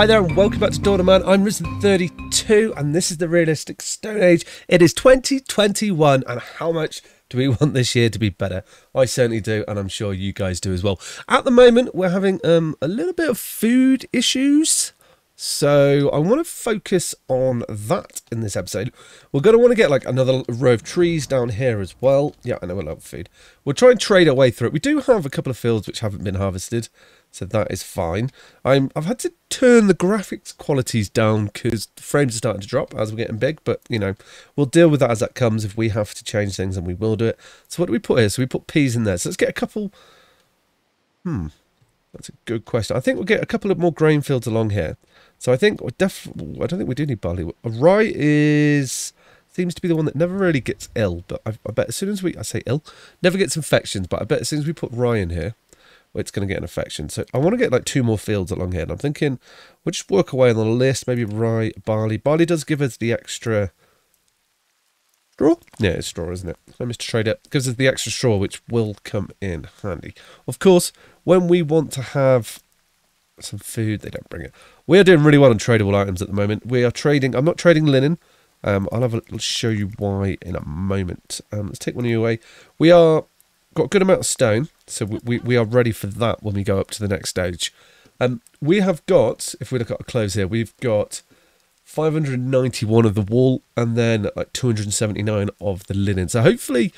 Hi there and welcome back to Daughter Man. I'm Risen32 and this is the Realistic Stone Age. It is 2021 and how much do we want this year to be better? I certainly do, and I'm sure you guys do as well. At the moment we're having a little bit of food issues, so I want to focus on that in this episode. We're going to want to get like another row of trees down here as well. Yeah, I know we'll have food. We'll try and trade our way through it. We do have a couple of fields which haven't been harvested, so that is fine. I've had to turn the graphics qualities down because the frames are starting to drop as we're getting big, but you know, we'll deal with that as that comes. If we have to change things, and we will do it. So what do we put here? So we put peas in there. So let's get a couple. That's a good question. I think we'll get a couple of more grain fields along here. So I think we're I don't think we do need barley. Rye seems to be the one that never really gets ill, but I bet as soon as I say ill, never gets infections, but I bet as soon as we put rye in here, it's going to get an infection. So I want to get like 2 more fields along here, and I'm thinking we'll just work away on the list. Maybe rye, barley. Barley does give us the extra straw. Yeah, it's straw, isn't it? I missed to trade it. Gives us the extra straw, which will come in handy. Of course, when we want to have some food, they don't bring it. We are doing really well on tradable items at the moment. We are trading. I'm not trading linen. I'll show you why in a moment. Let's take one of you away. We are got a good amount of stone, so we are ready for that when we go up to the next stage. We have got, if we look at our clothes here, we've got 591 of the wool and then like 279 of the linen. So hopefully,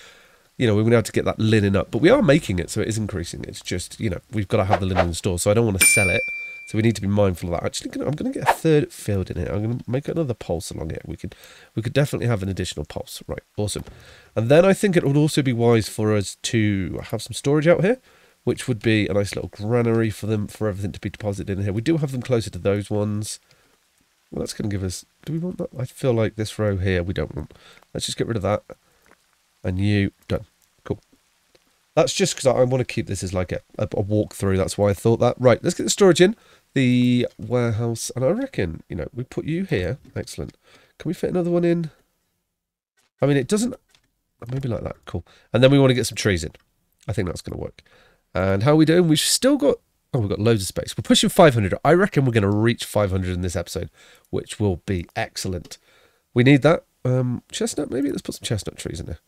you know, we're going to have to get that linen up, but we are making it, so it is increasing. It's just, you know, we've got to have the linen in store, so I don't want to sell it. So we need to be mindful of that. Actually, I'm going to get a third field in here. I'm going to make another pulse along here. We could definitely have an additional pulse. Right, awesome. And then I think it would also be wise for us to have some storage out here, which would be a nice little granary for them, for everything to be deposited in here. We do have them closer to those ones. Well, that's going to give us... Do we want that? I feel like this row here we don't want. Let's just get rid of that. And you, done. Cool. That's just because I want to keep this as like a walkthrough. That's why I thought that. Right, let's get the storage in. The warehouse. And I reckon, you know, we put you here. Excellent. Can we fit another one in? I mean, it doesn't... Maybe like that. Cool. And then we want to get some trees in. I think that's going to work. And how are we doing? We've still got... Oh, we've got loads of space. We're pushing 500. I reckon we're going to reach 500 in this episode, which will be excellent. We need that. Chestnut, maybe? Let's put some chestnut trees in there.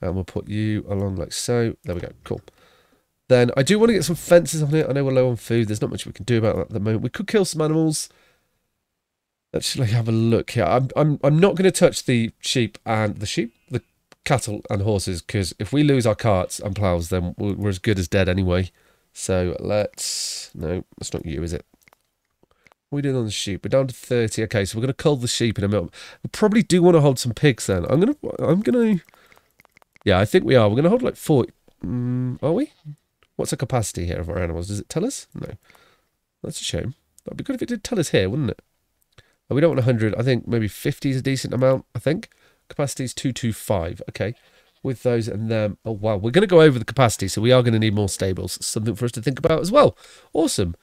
And we'll put you along like so. There we go. Cool. Then I do want to get some fences on it. I know we're low on food. There's not much we can do about that at the moment. We could kill some animals. Let's like have a look here. I'm not going to touch the sheep, the cattle and horses, because if we lose our carts and plows, then we're as good as dead anyway. So no, that's not you, is it? What are we doing on the sheep? We're down to 30. Okay, so we're going to cull the sheep in a minute. We probably do want to hold some pigs then. I'm gonna. Yeah, I think we are. We're going to hold like 40. Are we? What's the capacity here of our animals? Does it tell us? No. That's a shame. That'd be good if it did tell us here, wouldn't it? Oh, we don't want 100. I think maybe 50 is a decent amount, I think. Capacity is 225. Okay. With those and them. Oh, wow. We're going to go over the capacity, so we are going to need more stables. Something for us to think about as well. Awesome.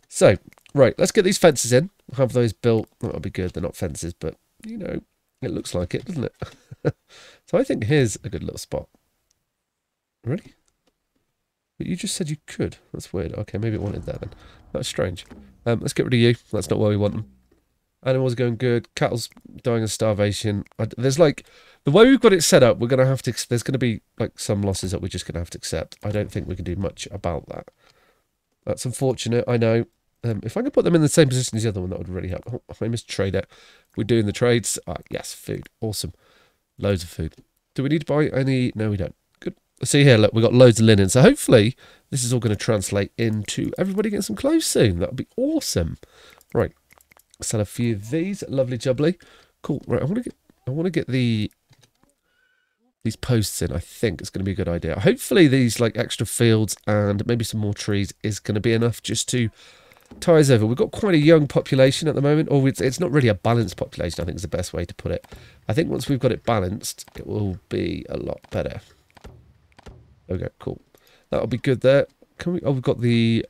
So, right. Let's get these fences in. We'll have those built. That'll be good. They're not fences, but, you know, it looks like it, doesn't it? So I think here's a good little spot. Really? But you just said you could. That's weird. Okay, maybe it wanted that then. That's strange. Let's get rid of you. That's not where we want them. Animals are going good. Cattle's dying of starvation. There's like... The way we've got it set up, we're going to have to... There's going to be like some losses that we're just going to have to accept. I don't think we can do much about that. That's unfortunate, I know. If I could put them in the same position as the other one, that would really help. Oh, I missed trade it. We're doing the trades. Yes, food. Awesome. Loads of food. Do we need to buy any? No, we don't. Good. See here, look, we've got loads of linen. So hopefully this is all going to translate into everybody getting some clothes soon. That would be awesome. Right. Sell a few of these. Lovely jubbly. Cool. Right, I want to get these posts in. I think it's going to be a good idea. Hopefully these like extra fields and maybe some more trees is going to be enough just to tie us over. We've got quite a young population at the moment, or it's not really a balanced population, I think is the best way to put it. I think once we've got it balanced, it will be a lot better. Okay, cool. That'll be good there. Can we? Oh, we've got the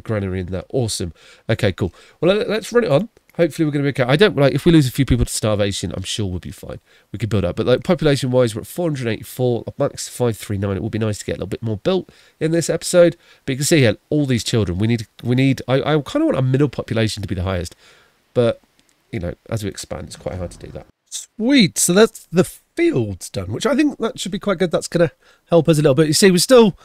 granary in there. Awesome. Okay, cool. Well, let's run it on. Hopefully we're going to be okay. I don't like if we lose a few people to starvation. I'm sure we'll be fine. We could build up, but like population wise, we're at 484. Max 539. It would be nice to get a little bit more built in this episode. But you can see here all these children. We need. I kind of want our middle population to be the highest, but you know, as we expand, it's quite hard to do that. Sweet. So that's the fields done, which I think that should be quite good. That's going to help us a little bit. You see, we're still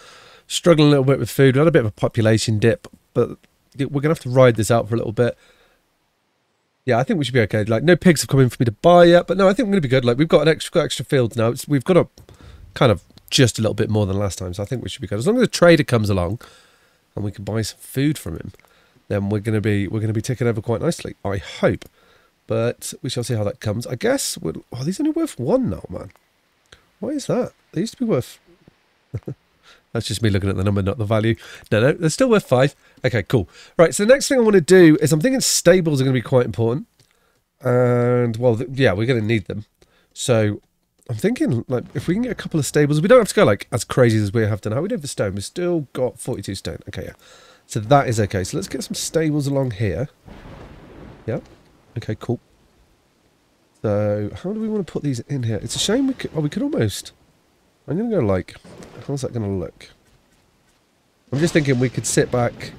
struggling a little bit with food. We had a bit of a population dip, but we're going to have to ride this out for a little bit. Yeah, I think we should be okay. Like, no pigs have come in for me to buy yet, but no, I think we're going to be good. Like, we've got extra fields now. We've got a kind of just a little bit more than last time, so I think we should be good. As long as a trader comes along and we can buy some food from him, then we're going to be ticking over quite nicely. I hope, but we shall see how that comes. I guess. Oh, these are only worth 1 now, man. Why is that? They used to be worth. That's just me looking at the number, not the value. No, they're still worth 5. Okay, cool. Right, so the next thing I want to do is I'm thinking stables are going to be quite important. And, well, yeah, we're going to need them. So I'm thinking, like, if we can get a couple of stables, we don't have to go, like, as crazy as we have done. How are we doing for stone? We've still got 42 stone. Okay, yeah. So that is okay. So let's get some stables along here. Yeah. Okay, cool. So how do we want to put these in here? It's a shame we could almost... I'm going to go like... How's that going to look? I'm just thinking we could sit back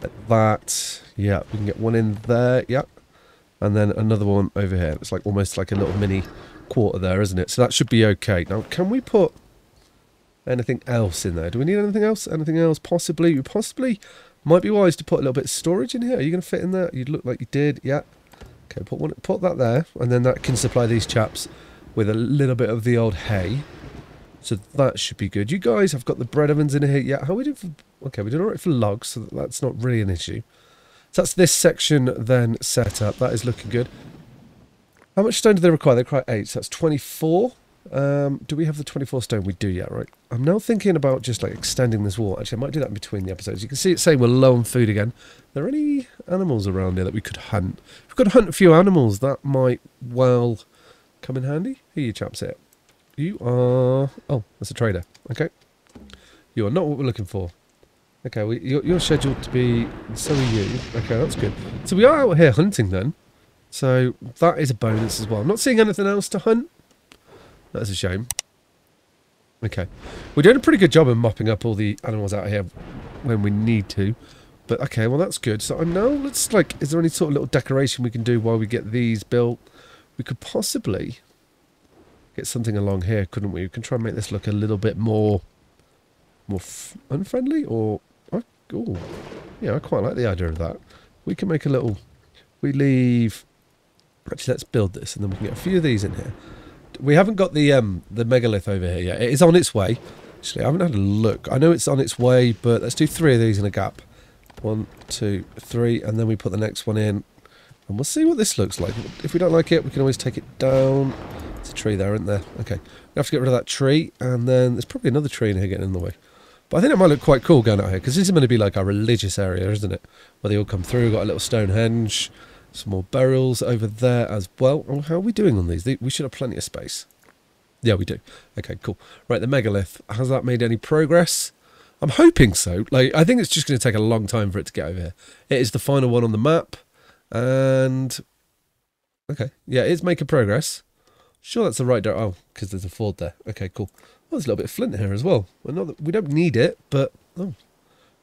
at that. Yeah, we can get one in there. Yeah. And then another one over here. It's like almost like a little mini quarter there, isn't it? So that should be okay. Now, can we put anything else in there? Do we need anything else? Anything else? Possibly. We possibly might be wise to put a little bit of storage in here. Are you going to fit in there? You look like you did. Yeah. Okay, put that there. And then that can supply these chaps with a little bit of the old hay. So that should be good. You guys have got the bread ovens in here. Yeah, how are we doing for... Okay, we're doing all right for logs, so that's not really an issue. So that's this section then set up. That is looking good. How much stone do they require? They require 8, so that's 24. Do we have the 24 stone? We do, yeah, right. I'm now thinking about just like extending this wall. Actually, I might do that in between the episodes. You can see it's saying we're low on food again. Are there any animals around here that we could hunt? If we could hunt a few animals, that might well come in handy. Who are you chaps here? You are... Oh, that's a trader. Okay. You are not what we're looking for. Okay, well, you're scheduled to be... So are you. Okay, that's good. So we are out here hunting then. So that is a bonus as well. I'm not seeing anything else to hunt. That's a shame. Okay. We're doing a pretty good job of mopping up all the animals out here when we need to. But okay, well that's good. So now let's like... Is there any sort of little decoration we can do while we get these built? We could possibly... get something along here, couldn't we? We can try and make this look a little bit more unfriendly, or oh, yeah, I quite like the idea of that. We can make a little. We leave. Actually, let's build this, and then we can get a few of these in here. We haven't got the megalith over here yet. It is on its way. Actually, I haven't had a look. I know it's on its way, but let's do 3 of these in a gap. 1, 2, 3, and then we put the next one in, and we'll see what this looks like. If we don't like it, we can always take it down. There's a tree there, isn't there? Okay. We have to get rid of that tree, and then there's probably another tree in here getting in the way. But I think it might look quite cool going out here, because this is going to be like our religious area, isn't it? Where they all come through. We've got a little Stonehenge, some more burials over there as well. Oh, how are we doing on these? We should have plenty of space. Yeah, we do. Okay, cool. Right, the megalith. Has that made any progress? I'm hoping so. Like, I think it's just going to take a long time for it to get over here. It is the final one on the map, and... Okay, yeah, it's making progress. Sure, that's the right direction. Oh, because there's a ford there. Okay, cool. Oh, there's a little bit of flint here as well. Well, not that we don't need it, but... Oh,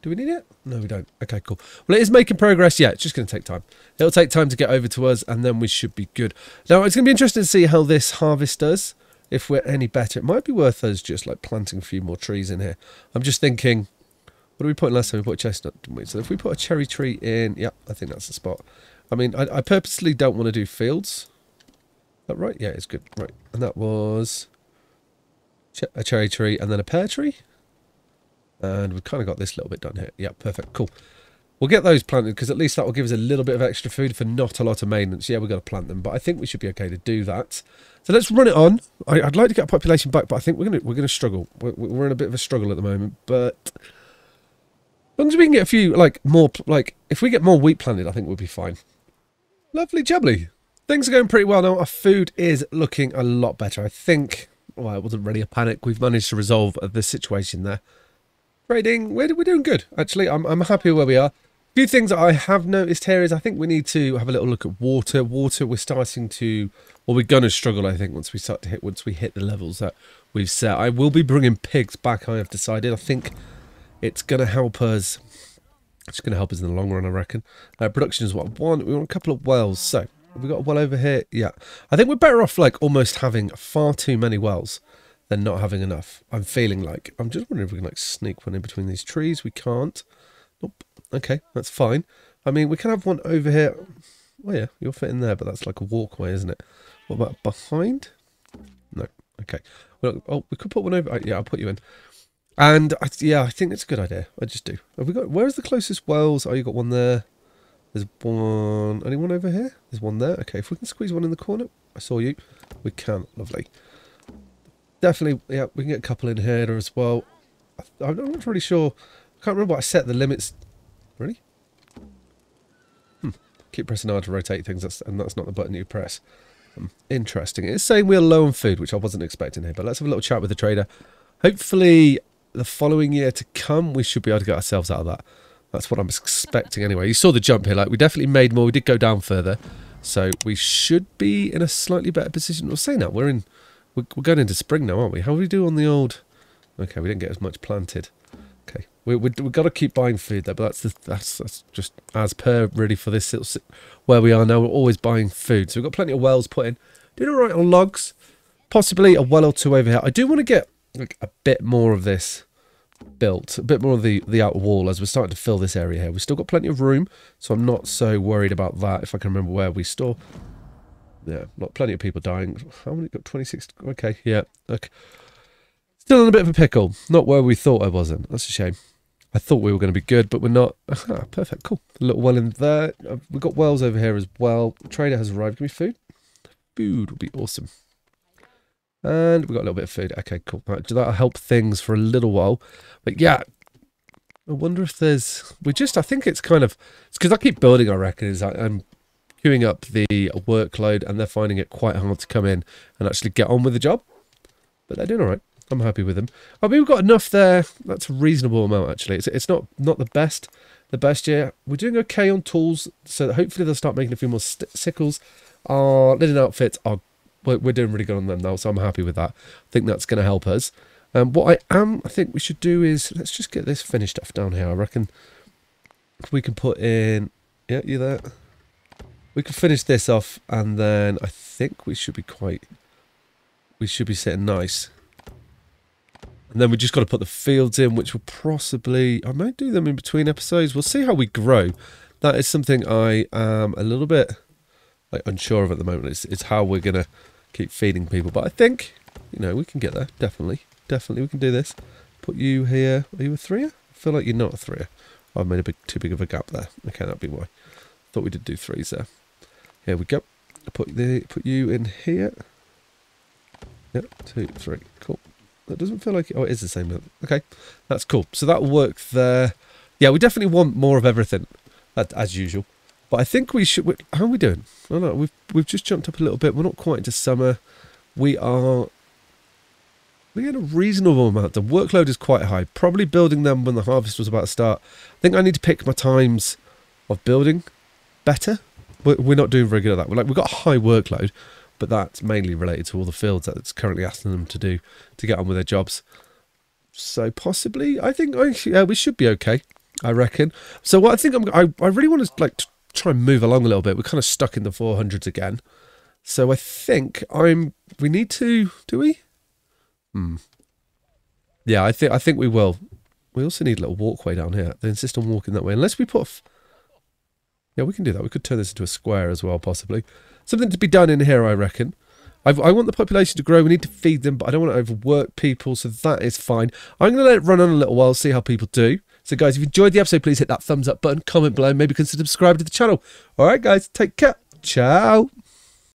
do we need it? No, we don't. Okay, cool. Well, it is making progress. Yeah, it's just going to take time. It'll take time to get over to us, and then we should be good. Now, it's going to be interesting to see how this harvest does. If we're any better. It might be worth us just, like, planting a few more trees in here. I'm just thinking... What did we put in last time? We put a chestnut, didn't we? So if we put a cherry tree in... Yeah, I think that's the spot. I mean, I purposely don't want to do fields. That right? Yeah, it's good. Right. And that was a cherry tree and then a pear tree. And we've kind of got this little bit done here. Yeah, perfect. Cool. We'll get those planted because at least that will give us a little bit of extra food for not a lot of maintenance. Yeah, we've got to plant them, but I think we should be okay to do that. So let's run it on. I'd like to get a population back, but I think we're gonna struggle. We're in a bit of a struggle at the moment, but as long as we can get a few, like, more, like, if we get more wheat planted, I think we'll be fine. Lovely jubbly. Things are going pretty well now. Our food is looking a lot better. I think, well, it wasn't really a panic. We've managed to resolve the situation there. Trading, we're doing good, actually. I'm happy where we are. few things that I have noticed here is I think we need to have a little look at water. Water, we're starting to, well, we're going to struggle, I think, once we hit the levels that we've set. I will be bringing pigs back, I have decided. I think it's going to help us. It's going to help us in the long run, I reckon. Production is what I want. We want a couple of wells. So, have we got a well over here? Yeah. I think we're better off, like, almost having far too many wells than not having enough. I'm feeling like. I'm just wondering if we can, like, sneak one in between these trees. We can't. Nope. Okay, that's fine. I mean, we can have one over here. Oh, yeah, you'll fit in there, but that's like a walkway, isn't it? What about behind? No. Okay. Well, oh, we could put one over. Yeah, I'll put you in. And, yeah, I think it's a good idea. I just do. Have we got... Where's the closest wells? Oh, you got one there. There's one... Anyone over here? There's one there. Okay, if we can squeeze one in the corner. I saw you. We can. Lovely. Definitely, yeah, we can get a couple in here as well. I'm not really sure... I can't remember what I set the limits. Really? Keep pressing R to rotate things, and that's not the button you press. Interesting. It's saying we're low on food, which I wasn't expecting here, but let's have a little chat with the trader. Hopefully, the following year to come, we should be able to get ourselves out of that. That's what I'm expecting anyway. You saw the jump here. Like, we definitely made more. We did go down further. So, we should be in a slightly better position. We'll say now, we're going into spring now, aren't we? How do we do on the old... Okay, we didn't get as much planted. Okay, we've got to keep buying food there, but that's just as per really for this where we are now. We're always buying food, so we've got plenty of wells put in. Doing all right on logs, possibly a well or two over here. I do want to get like a bit more of this built, a bit more of the outer wall as we're starting to fill this area here. We've still got plenty of room, so I'm not so worried about that. If I can remember where we store, yeah, not plenty of people dying. How many got 26? Okay, yeah, okay. Still in a bit of a pickle. Not where we thought I wasn't. That's a shame. I thought we were going to be good, but we're not. Aha, perfect. Cool. A little well in there. We've got wells over here as well. The trader has arrived. Give me food. Food would be awesome. And we've got a little bit of food. Okay, cool. Right, that'll help things for a little while. But yeah, I wonder if there's... I think it's kind of... It's because I keep building, I reckon, is I'm queuing up the workload and they're finding it quite hard to come in and actually get on with the job. But they're doing all right. I'm happy with them. I mean, we've got enough there. That's a reasonable amount, actually. It's not the best year. We're doing okay on tools, so hopefully they'll start making a few more sickles. Our linen outfits we're doing really good on them now, so I'm happy with that. I think that's going to help us. What I think we should do is let's just get this finished off down here. I reckon we can put in. Yeah, you there? We can finish this off, and then I think we should be sitting nice. And then we just got to put the fields in, which will possibly... I might do them in between episodes. We'll see how we grow. That is something I am a little bit unsure of at the moment. It's how we're going to keep feeding people. But I think, we can get there. Definitely. Definitely we can do this. Put you here. Are you a threer? I feel like you're not a threer. I've made too big of a gap there. Okay, that'd be why. Thought we did do threes there. Here we go. Put you in here. Yep, 2, 3. Cool. That doesn't feel like it. Oh, it is the same. Okay, that's cool. So that'll work there. Yeah, we definitely want more of everything, as usual. But I think we should... How are we doing? Oh, no, we've just jumped up a little bit. We're not quite into summer. We're getting a reasonable amount. The workload is quite high. Probably building them when the harvest was about to start. I think I need to pick my times of building better. We're not doing very good at that. We've got a high workload, but that's mainly related to all the fields that it's currently asking them to do to get on with their jobs. So possibly, I think we should be okay, I reckon. So what I think I really want to try and move along a little bit. We're kind of stuck in the 400s again. So I think we need to, do we? Yeah, I think we will. We also need a little walkway down here. They insist on walking that way. Unless we put... Yeah, we can do that. We could turn this into a square as well, possibly. Something to be done in here, I reckon. I want the population to grow. We need to feed them, but I don't want to overwork people, so that is fine. I'm going to let it run on a little while, see how people do. So, guys, if you enjoyed the episode, please hit that thumbs up button, comment below, maybe consider subscribing to the channel. All right, guys, take care. Ciao.